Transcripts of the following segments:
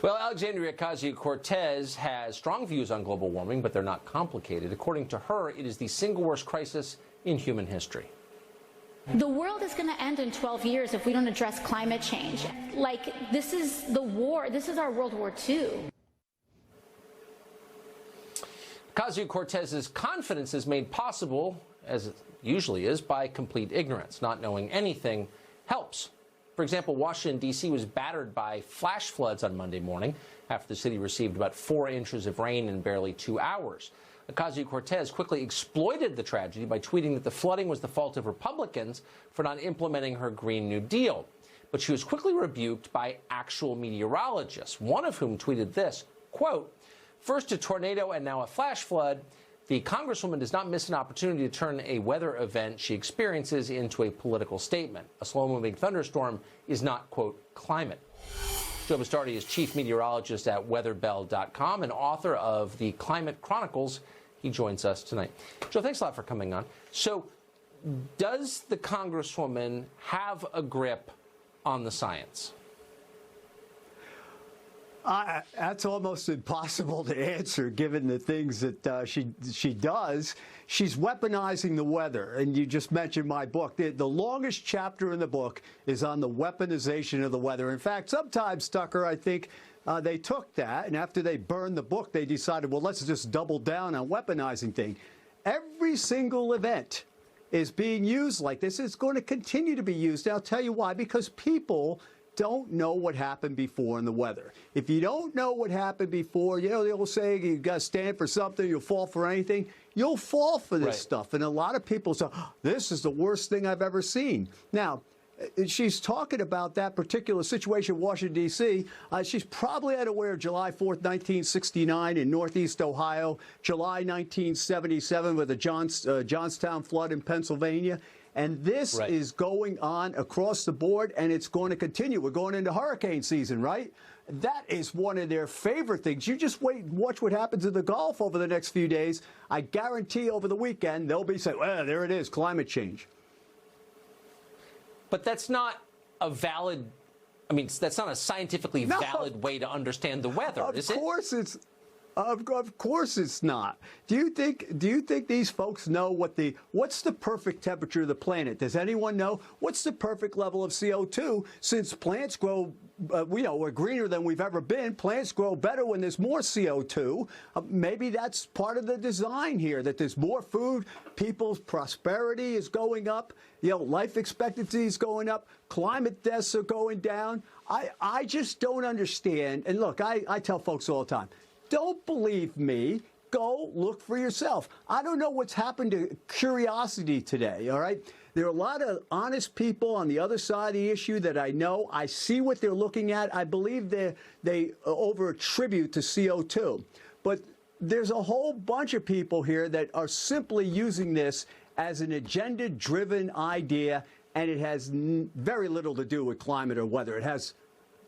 Well, Alexandria Ocasio-Cortez has strong views on global warming, but they're not complicated. According to her, it is the single worst crisis in human history. The world is going to end in 12 years if we don't address climate change. Like, this is the war. This is our World War II. Ocasio-Cortez's confidence is made possible, as it usually is, by complete ignorance. Not knowing anything helps. For example, Washington, D.C. was battered by flash floods on Monday morning after the city received about 4 inches of rain in barely 2 hours. Ocasio-Cortez quickly exploited the tragedy by tweeting that the flooding was the fault of Republicans for not implementing her Green New Deal. But she was quickly rebuked by actual meteorologists, one of whom tweeted this, quote, "First a tornado and now a flash flood. The Congresswoman does not miss an opportunity to turn a weather event she experiences into a political statement. A slow-moving thunderstorm is not, quote, climate." Joe Bastardi is chief meteorologist at weatherbell.com and author of the Climate Chronicles. He joins us tonight. Joe, thanks a lot for coming on. So does the Congresswoman have a grip on the science? That's almost impossible to answer, given the things that she does. She's weaponizing the weather, and you just mentioned my book. The longest chapter in the book is on the weaponization of the weather. In fact, sometimes, Tucker, I think they took that, and after they burned the book, they decided, well, let's just double down on weaponizing things. Every single event is being used like this. It's going to continue to be used. I'll tell you why. Because people don't know what happened before in the weather. If you don't know what happened before, you know, the old saying, you got to stand for something, you'll fall for anything. You'll fall for this stuff. And a lot of people say, oh, this is the worst thing I've ever seen. Now, she's talking about that particular situation in Washington, D.C. She's probably unaware of July 4th, 1969 in Northeast Ohio, July 1977 with the Johnstown flood in Pennsylvania. And this is going on across the board, and it's going to continue. We're going into hurricane season, right? That is one of their favorite things. You just wait and watch what happens in the Gulf over the next few days. I guarantee over the weekend they'll be saying, well, there it is, climate change. But that's not a valid, I mean, that's not a scientifically valid way to understand the weather, is it? Of course it's not. Do you think these folks know what's the perfect temperature of the planet? Does anyone know? What's the perfect level of CO2? Since plants grow, we're greener than we've ever been. Plants grow better when there's more CO2. Maybe that's part of the design here, that there's more food, people's prosperity is going up, life expectancy is going up, climate deaths are going down. I just don't understand. And look, I tell folks all the time, don't believe me. Go look for yourself. I don't know what's happened to curiosity today, all right? There are a lot of honest people on the other side of the issue that I know. I see what they're looking at. I believe they over-attribute to CO2. But there's a whole bunch of people here that are simply using this as an agenda-driven idea, and it has very little to do with climate or weather. It has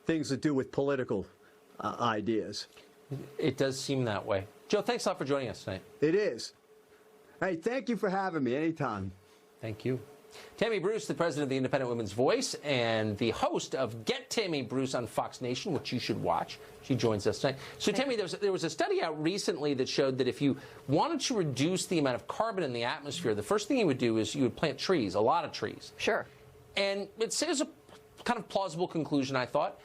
things to do with political ideas. It does seem that way. Joe, thanks a lot for joining us tonight. It is. Hey, thank you for having me anytime. Thank you. Tammy Bruce, the president of the Independent Women's Voice and the host of Get Tammy Bruce on Fox Nation, which you should watch. She joins us tonight. So, Tammy, there was a study out recently that showed that if you wanted to reduce the amount of carbon in the atmosphere, the first thing you would do is you would plant trees, a lot of trees. Sure. And it says a kind of plausible conclusion, I thought.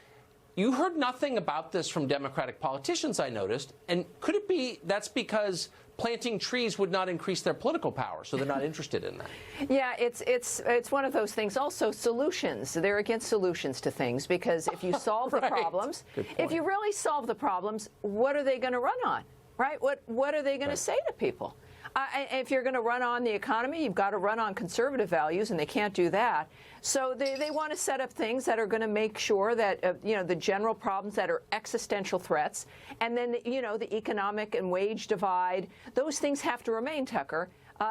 You heard nothing about this from Democratic politicians, I noticed. And could it be that's because planting trees would not increase their political power, so they're not interested in that? Yeah, it's one of those things. Also, solutions. They're against solutions to things because if you solve the problems, if you really solve the problems, what are they going to run on, right? What are they going to say to people? If you're going to run on the economy, you've got to run on conservative values, and they can't do that. So they want to set up things that are going to make sure that, the general problems that are existential threats, and then, the economic and wage divide, those things have to remain, Tucker.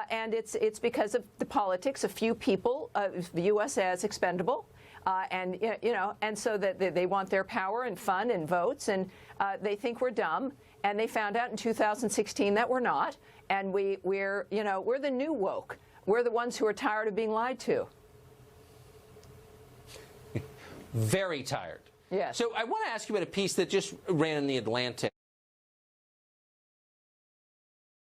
And it's because of the politics. A few people view us as expendable. And so that they want their power and fun and votes, and they think we're dumb. And they found out in 2016 that we're not. And we're the new woke. We're the ones who are tired of being lied to. Very tired. Yes. So I want to ask you about a piece that just ran in The Atlantic.